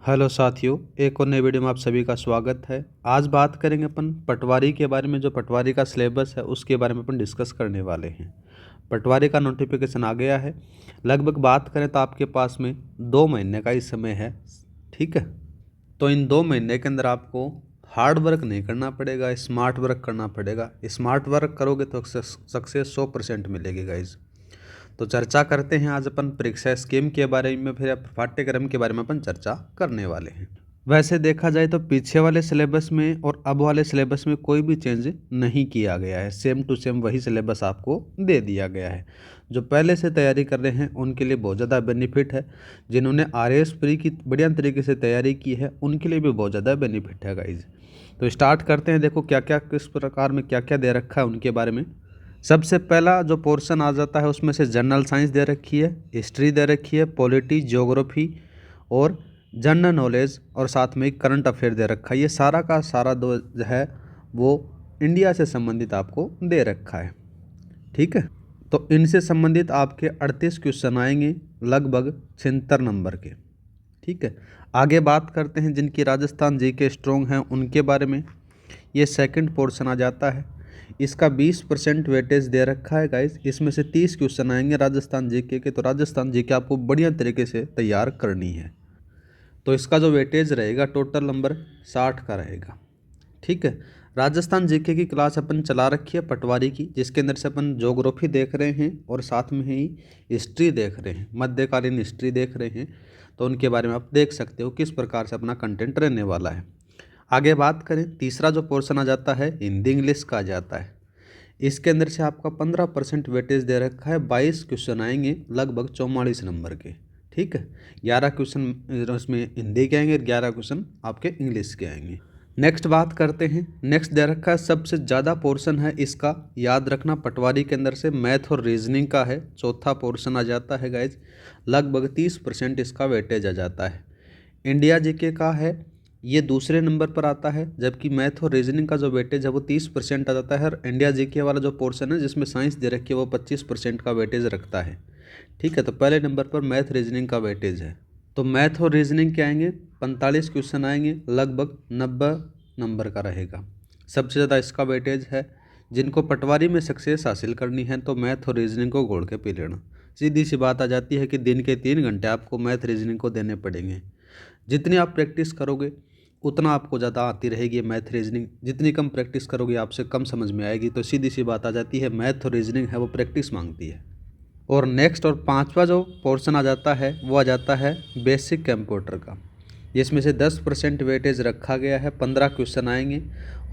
Hello साथियों, एक और नए वीडियो में आप सभी का स्वागत है। आज बात करेंगे अपन पटवारी के बारे में। जो पटवारी का सिलेबस है उसके बारे में अपन डिस्कस करने वाले हैं। पटवारी का नोटिफिकेशन आ गया है। लगभग बात करें तो आपके पास में 2 महीने का ही समय है। ठीक है, तो इन 2 महीने के अंदर आपको हार्ड वर्क नहीं करना पड़ेगा, स्मार्ट वर्क करना पड़ेगा। स्मार्ट वर्क करोगे तो सक्सेस 100% मिलेगी गाइज। तो चर्चा करते हैं आज अपन परीक्षा स्कीम के बारे में, फिर पाठ्यक्रम के बारे में अपन चर्चा करने वाले हैं। वैसे देखा जाए तो पीछे वाले सिलेबस में और अब वाले सिलेबस में कोई भी चेंज नहीं किया गया है। सेम टू सेम वही सिलेबस आपको दे दिया गया है। जो पहले से तैयारी कर रहे हैं उनके लिए बहुत ज़्यादा बेनिफिट है। जिन्होंने RAS प्री की बढ़िया तरीके से तैयारी की है उनके लिए भी बहुत ज़्यादा बेनिफिट है गाइज। तो स्टार्ट करते हैं। देखो क्या क्या किस प्रकार में क्या क्या दे रखा है उनके बारे में। सबसे पहला जो पोर्शन आ जाता है उसमें से जनरल साइंस दे रखी है, हिस्ट्री दे रखी है, पॉलिटी, ज्योग्राफी और जनरल नॉलेज, और साथ में करंट अफेयर दे रखा है। ये सारा का सारा जो है वो इंडिया से संबंधित आपको दे रखा है। ठीक है, तो इनसे संबंधित आपके 38 क्वेश्चन आएंगे, लगभग 76 नंबर के। ठीक है, आगे बात करते हैं जिनकी राजस्थान जीके स्ट्रॉन्ग हैं उनके बारे में। ये सेकंड पोर्शन आ जाता है। इसका 20% वेटेज दे रखा है गाइस। इसमें से 30 क्वेश्चन आएंगे राजस्थान जीके के। तो राजस्थान जीके आपको बढ़िया तरीके से तैयार करनी है। तो इसका जो वेटेज रहेगा टोटल नंबर 60 का रहेगा। ठीक है, राजस्थान जीके की क्लास अपन चला रखी है पटवारी की, जिसके अंदर से अपन ज्योग्राफी देख रहे हैं और साथ में ही हिस्ट्री देख रहे हैं, मध्यकालीन हिस्ट्री देख रहे हैं। तो उनके बारे में आप देख सकते हो किस प्रकार से अपना कंटेंट रहने वाला है। आगे बात करें, तीसरा जो पोर्शन आ जाता है हिंदी इंग्लिश का आ जाता है। इसके अंदर से आपका 15% वेटेज दे रखा है। 22 क्वेश्चन आएंगे, लगभग 44 नंबर के। ठीक है, 11 क्वेश्चन उसमें हिंदी के आएंगे, 11 क्वेश्चन आपके इंग्लिश के आएंगे। नेक्स्ट बात करते हैं। नेक्स्ट दे रखा है सबसे ज़्यादा पोर्शन है इसका, याद रखना, पटवारी के अंदर से मैथ और रीजनिंग का है। चौथा पोर्शन आ जाता है गाइज, लगभग 30% इसका वेटेज आ जाता है। इंडिया जीके का है, ये दूसरे नंबर पर आता है, जबकि मैथ और रीजनिंग का जो वेटेज है वो 30% आ जाता है। और इंडिया जीके वाला जो पोर्शन है जिसमें साइंस दे रखी है वो 25% का वेटेज रखता है। ठीक है, तो पहले नंबर पर मैथ रीजनिंग का वेटेज है। तो मैथ और रीजनिंग के आएंगे 45 क्वेश्चन आएंगे, लगभग 90 नंबर का रहेगा। सबसे ज़्यादा इसका वेटेज है। जिनको पटवारी में सक्सेस हासिल करनी है तो मैथ और रीजनिंग को घोल के पी लेना। सीधी सी बात आ जाती है कि दिन के 3 घंटे आपको मैथ रीजनिंग को देने पड़ेंगे। जितनी आप प्रैक्टिस करोगे उतना आपको ज़्यादा आती रहेगी मैथ रीजनिंग। जितनी कम प्रैक्टिस करोगे आपसे कम समझ में आएगी। तो सीधी सी बात आ जाती है, मैथ और रीजनिंग है वो प्रैक्टिस मांगती है। और नेक्स्ट और पांचवा जो पोर्शन आ जाता है वो आ जाता है बेसिक कंप्यूटर का, जिसमें से 10% वेटेज रखा गया है। 15 क्वेश्चन आएंगे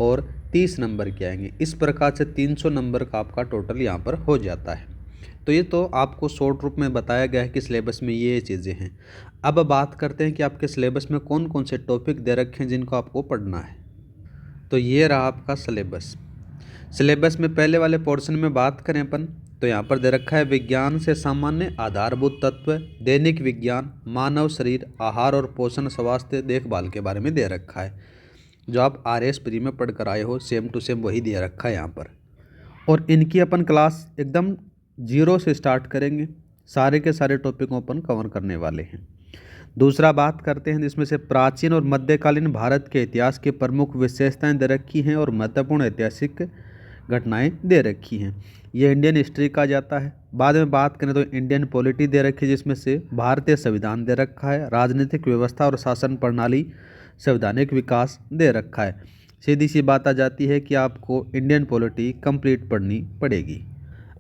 और 30 नंबर के आएंगे। इस प्रकार से 300 नंबर का आपका टोटल यहाँ पर हो जाता है। तो ये तो आपको शॉर्ट रूप में बताया गया है कि सिलेबस में ये चीज़ें हैं। अब बात करते हैं कि आपके सिलेबस में कौन कौन से टॉपिक दे रखे हैं जिनको आपको पढ़ना है। तो ये रहा आपका सिलेबस। सिलेबस में पहले वाले पोर्शन में बात करें अपन तो यहाँ पर दे रखा है विज्ञान से सामान्य आधारभूत तत्व, दैनिक विज्ञान, मानव शरीर, आहार और पोषण, स्वास्थ्य देखभाल के बारे में दे रखा है। जो आप RAS प्री में पढ़ कर आए हो सेम टू सेम वही दे रखा है यहाँ पर। और इनकी अपन क्लास एकदम जीरो से स्टार्ट करेंगे। सारे के सारे टॉपिकों अपन कवर करने वाले हैं। दूसरा बात करते हैं जिसमें से प्राचीन और मध्यकालीन भारत के इतिहास की प्रमुख विशेषताएं दे रखी हैं और महत्वपूर्ण ऐतिहासिक घटनाएं दे रखी हैं। ये इंडियन हिस्ट्री का जाता है। बाद में बात करें तो इंडियन पॉलिटी दे रखी है, जिसमें से भारतीय संविधान दे रखा है, राजनीतिक व्यवस्था और शासन प्रणाली, संवैधानिक विकास दे रखा है। सीधी सी बात आ जाती है कि आपको इंडियन पॉलिटी कंप्लीट पढ़नी पड़ेगी।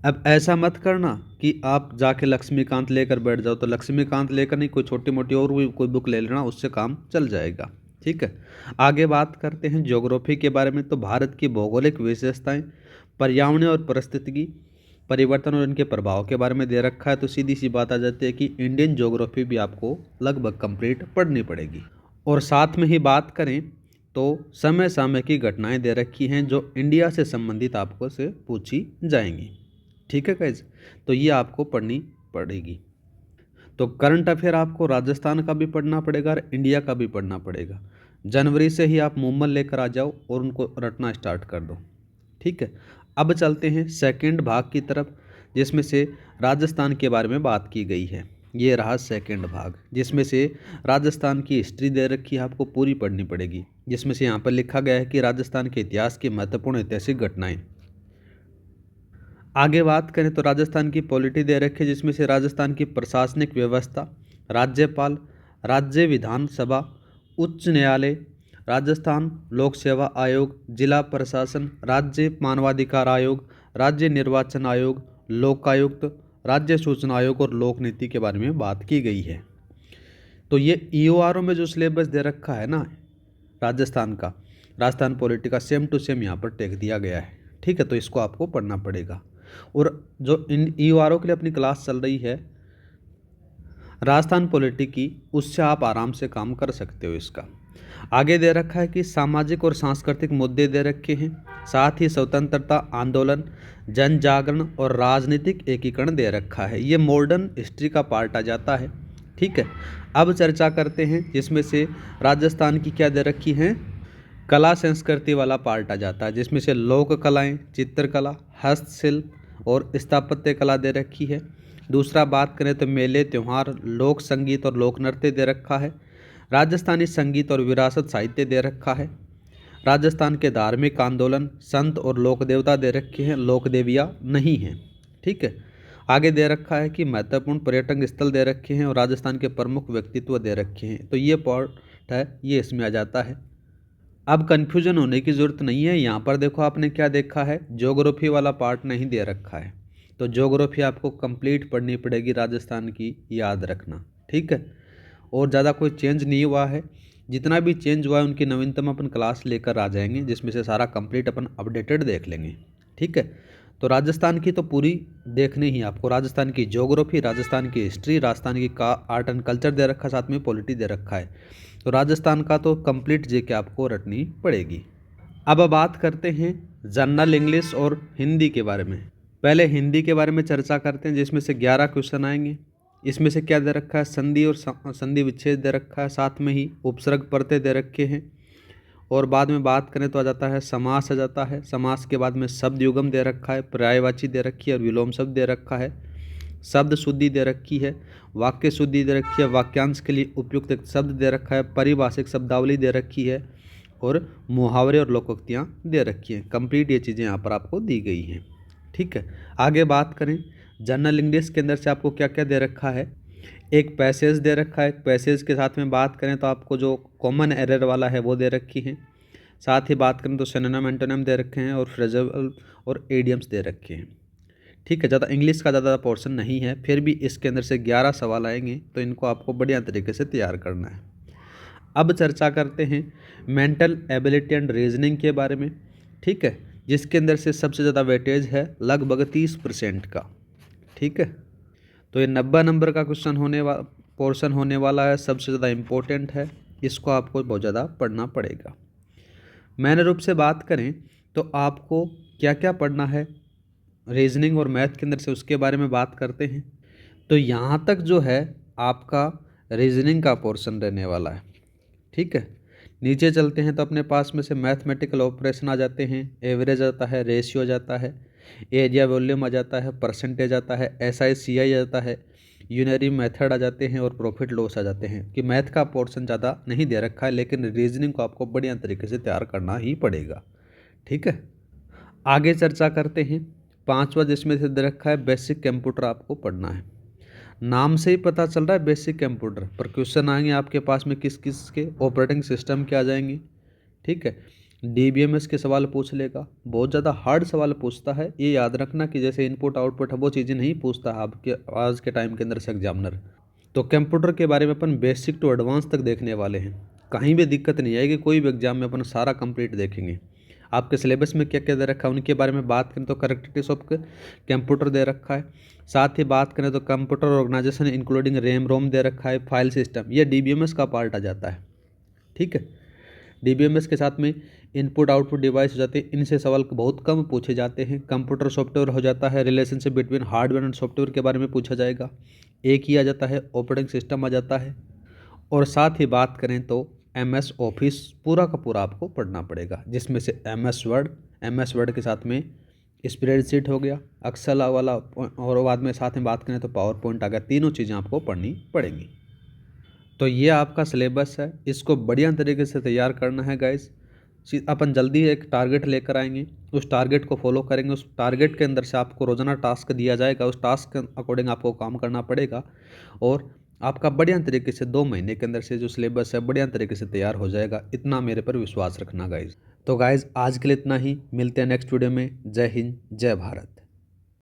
अब ऐसा मत करना कि आप जाके लक्ष्मीकांत लेकर बैठ जाओ। तो लक्ष्मीकांत लेकर नहीं, कोई छोटी मोटी और भी कोई बुक ले लेना, उससे काम चल जाएगा। ठीक है, आगे बात करते हैं ज्योग्राफी के बारे में। तो भारत की भौगोलिक विशेषताएं, पर्यावरण और पारिस्थितिकी परिवर्तन और इनके प्रभाव के बारे में दे रखा है। तो सीधी सी बात आ जाती है कि इंडियन ज्योग्राफी भी आपको लगभग कंप्लीट पढ़नी पड़ेगी। और साथ में ही बात करें तो समय समय की घटनाएं दे रखी हैं जो इंडिया से संबंधित आपको से पूछी जाएंगी। ठीक है गाइज, तो ये आपको पढ़नी पड़ेगी। तो करंट अफेयर आपको राजस्थान का भी पढ़ना पड़ेगा और इंडिया का भी पढ़ना पड़ेगा। जनवरी से ही आप मुम्मन लेकर आ जाओ और उनको रटना स्टार्ट कर दो। ठीक है, अब चलते हैं सेकंड भाग की तरफ, जिसमें से राजस्थान के बारे में बात की गई है। ये रहा सेकंड भाग, जिसमें से राजस्थान की हिस्ट्री दे रखी है, आपको पूरी पढ़नी पड़ेगी, जिसमें से यहाँ पर लिखा गया है कि राजस्थान के इतिहास की महत्वपूर्ण ऐतिहासिक घटनाएं। आगे बात करें तो राजस्थान की पॉलिटी दे रखी है, जिसमें से राजस्थान की प्रशासनिक व्यवस्था, राज्यपाल, राज्य विधानसभा, उच्च न्यायालय, राजस्थान लोक सेवा आयोग, जिला प्रशासन, राज्य मानवाधिकार आयोग, राज्य निर्वाचन आयोग, लोकायुक्त, राज्य सूचना आयोग और लोक नीति के बारे में बात की गई है। तो ये ईओआरओ में जो सिलेबस दे रखा है ना राजस्थान का, राजस्थान पॉलिटी का सेम टू सेम यहाँ पर टेक दिया गया है। ठीक है, तो इसको आपको पढ़ना पड़ेगा। और जो इन ईओआरओ के लिए अपनी क्लास चल रही है राजस्थान पॉलिटी की, उससे आप आराम से काम कर सकते हो। इसका आगे दे रखा है कि सामाजिक और सांस्कृतिक मुद्दे दे रखे हैं, साथ ही स्वतंत्रता आंदोलन, जन जागरण और राजनीतिक एकीकरण दे रखा है। ये मॉडर्न हिस्ट्री का पार्ट आ जाता है। ठीक है, अब चर्चा करते हैं, जिसमें से राजस्थान की क्या दे रखी है, कला संस्कृति वाला पार्ट आ जाता है, जिसमें से लोक कलाएँ, चित्रकला, हस्तशिल्प और स्थापत्य कला दे रखी है। दूसरा बात करें तो मेले, त्यौहार, लोक संगीत और लोक नृत्य दे रखा है। राजस्थानी संगीत और विरासत साहित्य दे रखा है। राजस्थान के धार्मिक आंदोलन, संत और लोक देवता दे रखे हैं, लोक देवियाँ नहीं हैं। ठीक है, आगे दे रखा है कि महत्वपूर्ण पर्यटन स्थल दे रखे हैं और राजस्थान के प्रमुख व्यक्तित्व दे रखे हैं। तो ये पार्ट है, ये इसमें आ जाता है। अब कन्फ्यूजन होने की ज़रूरत नहीं है। यहाँ पर देखो आपने क्या देखा है, ज्योग्राफी वाला पार्ट नहीं दे रखा है, तो ज्योग्राफी आपको कंप्लीट पढ़नी पड़ेगी राजस्थान की, याद रखना। ठीक है, और ज़्यादा कोई चेंज नहीं हुआ है। जितना भी चेंज हुआ है उनकी नवीनतम अपन क्लास लेकर आ जाएंगे, जिसमें से सारा कंप्लीट अपन अपडेटेड देख लेंगे। ठीक है, तो राजस्थान की तो पूरी देखनी ही आपको, राजस्थान की ज्योग्राफी, राजस्थान की हिस्ट्री, राजस्थान की का आर्ट एंड कल्चर दे रखा है, साथ में पॉलिटी दे रखा है। तो राजस्थान का तो कंप्लीट जेके आपको रटनी पड़ेगी। अब बात करते हैं जनरल इंग्लिश और हिंदी के बारे में। पहले हिंदी के बारे में चर्चा करते हैं, जिसमें से 11 क्वेश्चन आएंगे। इसमें से क्या दे रखा है, संधि और संधि विच्छेद दे रखा है, साथ में ही उपसर्ग प्रत्यय दे रखे हैं। और बाद में बात करें तो आ जाता है समास आ जाता है। समास के बाद में शब्द युगम दे रखा है, पर्यायवाची दे रखी है और विलोम शब्द दे रखा है। शब्द शुद्धि दे रखी है, वाक्य शुद्धि दे रखी है, वाक्यांश के लिए उपयुक्त एक शब्द दे रखा है, परिभाषिक शब्दावली दे रखी है और मुहावरे और लोकोक्तियाँ दे रखी हैं। कंप्लीट ये चीज़ें यहाँ पर आपको दी गई हैं। ठीक है, आगे बात करें जनरल इंग्लिश के अंदर से आपको क्या क्या दे रखा है, एक पैसेज दे रखा है। पैसेज के साथ में बात करें तो आपको जो कॉमन एरर वाला है वो दे रखी है। साथ ही बात करें तो सिनोनिम एंटोनिम दे रखे हैं और फ्रेजल और एडियम्स दे रखे हैं। ठीक है, ज़्यादा इंग्लिश का ज़्यादा पोर्शन नहीं है, फिर भी इसके अंदर से 11 सवाल आएंगे, तो इनको आपको बढ़िया तरीके से तैयार करना है। अब चर्चा करते हैं मेंटल एबिलिटी एंड रीजनिंग के बारे में। ठीक है, जिसके अंदर से सबसे ज़्यादा वेटेज है लगभग 30% का। ठीक है, तो ये 90 नंबर का क्वेश्चन पोर्शन होने वाला है, सबसे ज़्यादा इम्पोर्टेंट है, इसको आपको बहुत ज़्यादा पढ़ना पड़ेगा। मैंने रूप से बात करें तो आपको क्या क्या पढ़ना है रीजनिंग और मैथ के अंदर से, उसके बारे में बात करते हैं। तो यहाँ तक जो है आपका रीजनिंग का पोर्शन रहने वाला है। ठीक है, नीचे चलते हैं तो अपने पास में से मैथमेटिकल ऑपरेशन आ जाते हैं, एवरेज आता है, रेशियो आ जाता है, एरिया वॉल्यूम आ जाता है, परसेंटेज आता है, SI CI आ जाता है, यूनरी मेथड आ जाते हैं और प्रॉफिट लॉस आ जाते हैं। कि मैथ का पोर्शन ज़्यादा नहीं दे रखा है, लेकिन रीजनिंग को आपको बढ़िया तरीके से तैयार करना ही पड़ेगा। ठीक है, आगे चर्चा करते हैं। 5वां जिसमें से दे रखा है बेसिक कंप्यूटर आपको पढ़ना है। नाम से ही पता चल रहा है बेसिक कंप्यूटर, पर क्वेश्चन आएंगे आपके पास में किस किस के, ऑपरेटिंग सिस्टम के आ जाएंगे। ठीक है, DBMS के सवाल पूछ लेगा, बहुत ज़्यादा हार्ड सवाल पूछता है। ये याद रखना कि जैसे इनपुट आउटपुट है वो चीज़ें नहीं पूछता आपके आज के टाइम के अंदर से एग्जामिनर। तो कंप्यूटर के बारे में अपन बेसिक टू एडवांस तक देखने वाले हैं, कहीं भी दिक्कत नहीं आएगी, कोई भी एग्जाम में अपन सारा कंप्लीट देखेंगे। आपके सिलेबस में क्या क्या दे रखा है उनके बारे में बात करें तो करेक्टरिस्टिक्स ऑफ कंप्यूटर दे रखा है। साथ ही बात करें तो computer organization including RAM ROM दे रखा है, फाइल सिस्टम, ये DBMS का पार्ट आ जाता है। ठीक है, DBMS के साथ में इनपुट आउटपुट डिवाइस हो जाते हैं, इनसे सवाल बहुत कम पूछे जाते हैं। कंप्यूटर सॉफ्टवेयर हो जाता है, relationship between hardware and software के बारे में पूछा जाएगा, एक ही आ जाता है, ऑपरेटिंग सिस्टम आ जाता है। और साथ ही बात करें तो MS ऑफिस पूरा का पूरा आपको पढ़ना पड़ेगा, जिसमें से MS वर्ड के साथ में स्प्रेडशीट हो गया, एक्सेल वाला, और बाद में साथ में बात करें तो पावर पॉइंट आ गया। तीनों चीज़ें आपको पढ़नी पड़ेंगी। तो ये आपका सिलेबस है, इसको बढ़िया तरीके से तैयार करना है गाइस। अपन जल्दी एक टारगेट लेकर आएंगे, उस टारगेट को फॉलो करेंगे। उस टारगेट के अंदर से आपको रोजाना टास्क दिया जाएगा, उस टास्क के अकॉर्डिंग आपको काम करना पड़ेगा और आपका बढ़िया तरीके से 2 महीने के अंदर से जो सिलेबस है बढ़िया तरीके से तैयार हो जाएगा। इतना मेरे पर विश्वास रखना गाइज। तो गाइज आज के लिए इतना ही, मिलते हैं नेक्स्ट वीडियो में। जय हिंद, जय भारत।